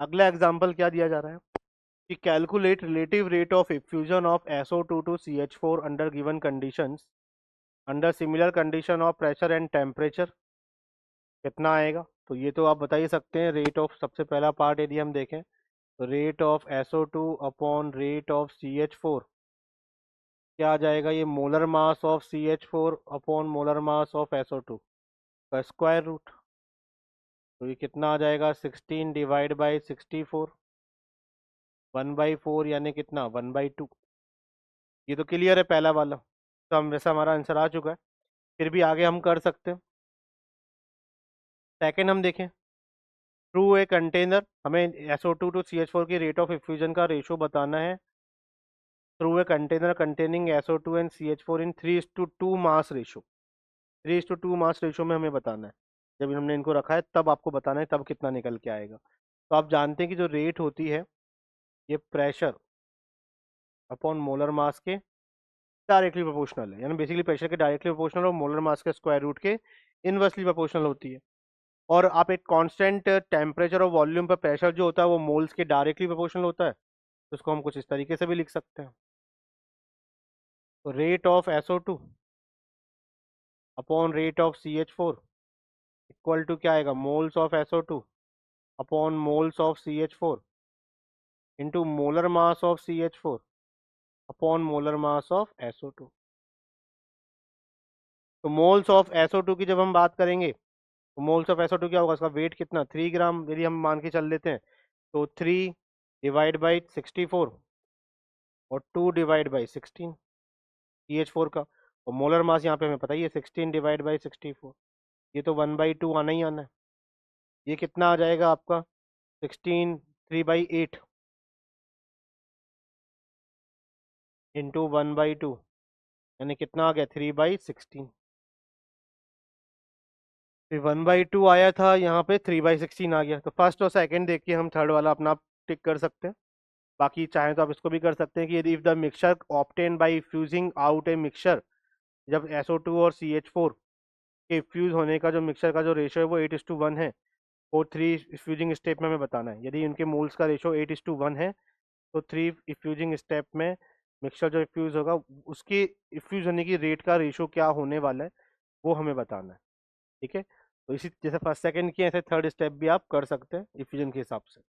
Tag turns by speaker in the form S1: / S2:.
S1: अगला एग्जाम्पल क्या दिया जा रहा है कि calculate relative rate of effusion of SO2 to CH4 under given conditions under similar condition of pressure and temperature. कितना आएगा? तो ये तो आप बता ही सकते हैं। रेट ऑफ, सबसे पहला पार्ट यदि हम देखें तो rate of SO2 upon rate of CH4 क्या आ जाएगा? ये molar mass of CH4 upon molar mass of SO2 का स्क्वायर रूट। तो ये कितना आ जाएगा? 16 डिवाइड बाई 64, 1/4 यानी कितना? 1/2। ये तो क्लियर है पहला वाला, तो हम वैसा हमारा आंसर आ चुका है। फिर भी आगे हम कर सकते हैं। सेकंड हम देखें, थ्रू ए कंटेनर, हमें SO2 टू CH4 की रेट ऑफ इफ्यूजन का रेशो बताना है through a container containing SO2 and CH4 in 3:2 mass ratio. 3:2 mass ratio में हमें बताना है। जब हमने इनको रखा है तब आपको बताना है तब कितना निकल के आएगा। तो आप जानते हैं कि जो रेट होती है ये प्रेशर अपॉन मोलर मास के डायरेक्टली प्रोपोर्शनल है, यानी बेसिकली प्रेशर के डायरेक्टली प्रोपोर्शनल और मोलर मास के स्क्वायर रूट के इनवर्सली प्रोपोर्शनल होती है। और आप एक कांस्टेंट टेम्परेचर और वॉल्यूम पर प्रेशर जो होता है वो मोल्स के डायरेक्टली प्रोपोर्शनल होता है। तो उसको हम कुछ इस तरीके से भी लिख सकते हैं। तो rate of SO2 upon rate of CH4 equal to क्या आएगा? Moles of SO2 upon moles of CH4 into molar mass of CH4 upon molar mass of SO2। तो मोल्स ऑफ SO2 की जब हम बात करेंगे तो मोल्स ऑफ SO2 क्या होगा? उसका वेट कितना? 3 ग्राम यदि हम मान के चल लेते हैं तो 3/64 और 2/16 CH4 का। और मोलर मास यहाँ पे हमें पता ही है 16/64। ये तो 1/2 आना ही आना है। ये कितना आ जाएगा आपका? 16 3/8 इंटू 1/2 यानी कितना आ गया? 3/16। फिर 1/2 आया था, यहाँ पे 3/16 आ गया। तो फर्स्ट और सेकंड देखिए, हम थर्ड वाला अपना टिक कर सकते हैं। बाकी चाहें तो आप इसको भी कर सकते हैं कि यदि if the mixture obtain bye fusing out a mixture, जब SO2 और CH4 के फ्यूज होने का जो मिक्सचर का जो रेशो है वो 8:1 है, और 3 फ्यूजिंग स्टेप में हमें बताना है। यदि उनके मोल्स का रेशो 8:1 है तो 3 फ्यूजिंग स्टेप में मिक्सचर जो फ्यूज होगा उसकी फ्यूज होने की रेट का रेशो क्या होने वाला है वो हमें बताना है। ठीक है, तो इसी जैसे फर्स्ट सेकंड किए ऐसे थर्ड स्टेप भी आप कर सकते हैं इफ्यूजन के हिसाब से।